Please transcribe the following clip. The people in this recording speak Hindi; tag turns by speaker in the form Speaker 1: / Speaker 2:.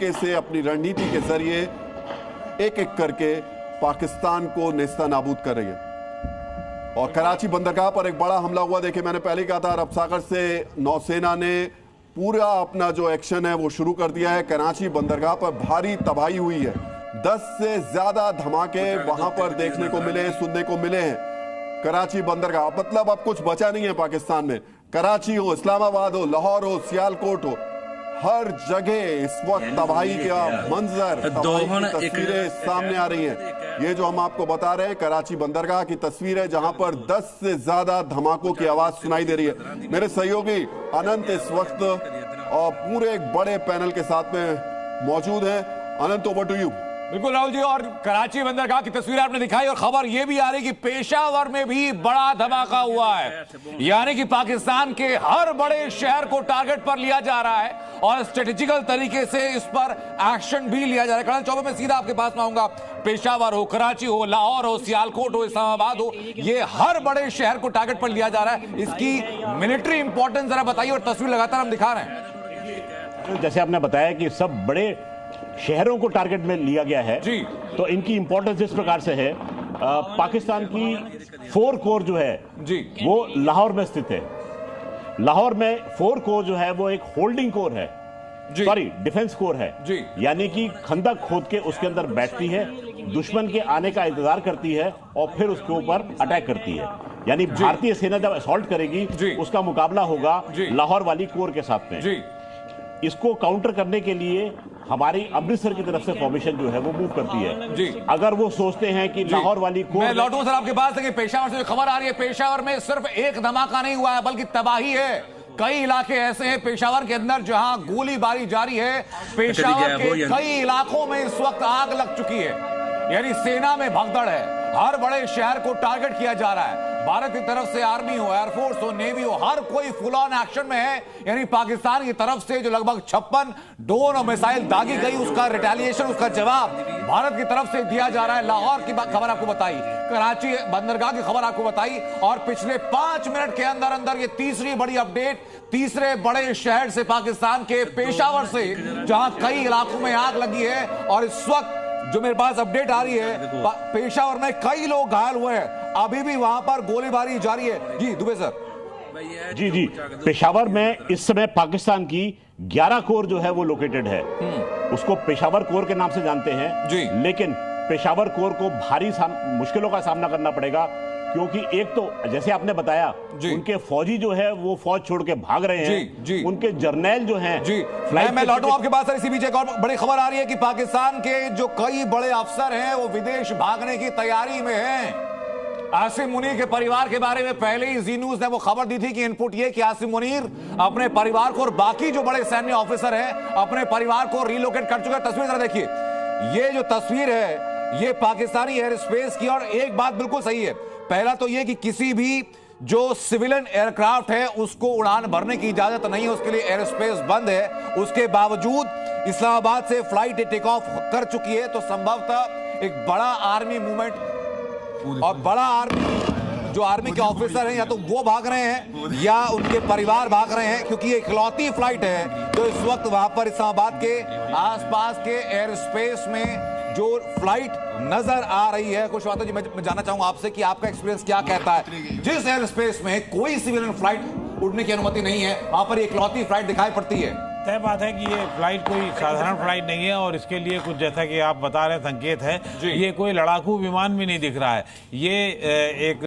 Speaker 1: तरीके से अपनी रणनीति के जरिए एक एक करके पाकिस्तान को नेस्ता नाबूद कर रही है। और कराची बंदरगाह पर एक बड़ा हमला हुआ। देखिए, मैंने पहले कहा था, अरब सागर से नौसेना ने पूरा अपना जो एक्शन है वो शुरू कर दिया है। कराची बंदरगाह पर भारी तबाही हुई है। 10 से ज्यादा धमाके वहां पर देखने को मिले, सुनने को मिले हैं। कराची बंदरगाह मतलब अब कुछ बचा नहीं है पाकिस्तान में। कराची हो, इस्लामाबाद हो, लाहौर हो, सियालकोट हो, हर जगह इस वक्त तबाही का मंजर, तबाही की तस्वीरें सामने आ रही हैं। ये जो हम आपको बता रहे हैं कराची बंदरगाह की तस्वीर है, जहां पर 10 से ज्यादा धमाकों की आवाज सुनाई दे रही है। मेरे सहयोगी अनंत इस वक्त और पूरे एक बड़े पैनल के साथ में मौजूद हैं। अनंत, ओवर टू यू।
Speaker 2: बिल्कुल राहुल जी, और कराची बंदरगाह की तस्वीर आपने दिखाई और खबर यह भी आ रही कि पेशावर में भी बड़ा धमाका हुआ है। यानी कि पाकिस्तान के हर बड़े शहर को टारगेट पर लिया जा रहा है और स्ट्रेटेजिकल तरीके से इस पर एक्शन भी लिया जा रहा है। कर्नल चौबे, मैं सीधा आपके पास में आऊंगा। पेशावर हो, कराची हो, लाहौर हो, सियालकोट हो, इस्लामाबाद हो, ये हर बड़े शहर को टारगेट पर लिया जा रहा है। इसकी मिलिट्री इंपॉर्टेंस जरा बताइए और तस्वीर लगातार हम दिखा रहे हैं।
Speaker 3: जैसे आपने बताया कि सब बड़े शहरों को टारगेट में लिया गया है
Speaker 2: जी,
Speaker 3: तो इनकी इंपॉर्टेंस इस प्रकार से है। पाकिस्तान की 4 कोर जो है
Speaker 2: जी,
Speaker 3: वो लाहौर में स्थित है। लाहौर में 4 कोर जो है वो एक होल्डिंग कोर है, सॉरी डिफेंस कोर है
Speaker 2: जी।
Speaker 3: यानी कि खंदक खोद के उसके अंदर बैठती है, दुश्मन के आने का इंतजार करती है और फिर उसके ऊपर अटैक करती है। यानी भारतीय सेना जब असॉल्ट करेगी उसका मुकाबला होगा लाहौर वाली कोर के साथ में जी। इसको काउंटर करने के लिए हमारी अमृतसर की तरफ से फॉर्मेशन जो है वो मूव करती है जी। अगर वो सोचते हैं कि लाहौर वाली कोर,
Speaker 2: मैं लौटूं सर आपके पास है कि पेशावर से जो खबर आ रही है, पेशावर में सिर्फ एक धमाका नहीं हुआ है बल्कि तबाही है। कई इलाके ऐसे हैं पेशावर के अंदर जहां गोलीबारी जारी है। पेशावर के कई इलाकों में इस वक्त आग लग चुकी है। यानी सेना में भगदड़ है, हर बड़े शहर को टारगेट किया जा रहा है। भारत की तरफ से आर्मी हो, एयरफोर्स हो, नेवी हो, हर कोई फुल ऑन एक्शन में है। यानी पाकिस्तान की तरफ से जो लगभग 56 ड्रोन और मिसाइल दागी गई, उसका रिटेलिएशन, उसका जवाब भारत की तरफ से दिया जा रहा है। लाहौर की खबर आपको बताई, कराची बंदरगाह की खबर आपको बताई और पिछले 5 मिनट के अंदर अंदर ये तीसरी बड़ी अपडेट, तीसरे बड़े शहर से पाकिस्तान के पेशावर से, जहां कई इलाकों में आग लगी है। और इस वक्त जो मेरे पास अपडेट आ रही है, पेशावर में कई लोग घायल हुए हैं, अभी भी वहां पर गोलीबारी जारी है। जी दुबे सर।
Speaker 3: जी, पेशावर में इस समय पाकिस्तान की 11 कोर जो है वो लोकेटेड है। उसको पेशावर कोर के नाम से जानते हैं जी। लेकिन पेशावर कोर को भारी मुश्किलों का सामना करना पड़ेगा, क्योंकि एक तो जैसे आपने बताया उनके फौजी जो है वो फौज छोड़ के भाग रहे हैं जी। उनके जर्नैल जो हैं
Speaker 2: जी। मैं लौटूं आपके पास इसी बीच एक और बड़ी खबर आ रही है कि पाकिस्तान के जो कई बड़े अफसर हैं वो विदेश भागने की तैयारी में हैं। आसिम मुनीर के परिवार के बारे में पहले ही जी न्यूज ने वो खबर दी थी कि इनपुट ये कि आसिम मुनीर अपने परिवार को और बाकी जो बड़े सैन्य ऑफिसर हैं अपने परिवार को रिलोकेट कर चुके हैं। तस्वीर जरा देखिए, ये जो तस्वीर है ये पाकिस्तानी एयर स्पेस की। और एक बात बिल्कुल सही है, पहला तो ये कि किसी भी जो सिविलियन एयरक्राफ्ट है उसको उड़ान भरने की इजाजत नहीं है, उसके लिए एयर स्पेस बंद है। उसके बावजूद इस्लामाबाद से फ्लाइट टेक ऑफ कर चुकी है। तो संभवतः एक बड़ा आर्मी मूवमेंट और बड़ा आर्मी जो आर्मी के ऑफिसर हैं या तो वो भाग रहे हैं या उनके परिवार भाग रहे हैं, क्योंकि ये इकलौती फ्लाइट है जो इस वक्त वहां पर इस्लामाबाद के आसपास के एयर स्पेस में जो फ्लाइट नजर आ रही है। कुछ बातों जी मैं जानना चाहूंगा आपसे कि आपका एक्सपीरियंस क्या कहता है। जिस एयर स्पेस में कोई सिविलियन फ्लाइट उड़ने की अनुमति नहीं है, वहां पर इकलौती फ्लाइट दिखाई पड़ती है।
Speaker 4: तय बात है कि ये फ्लाइट कोई साधारण फ्लाइट नहीं है और इसके लिए कुछ, जैसा कि आप बता रहे हैं, संकेत है, ये कोई लड़ाकू विमान भी नहीं दिख रहा है। ये एक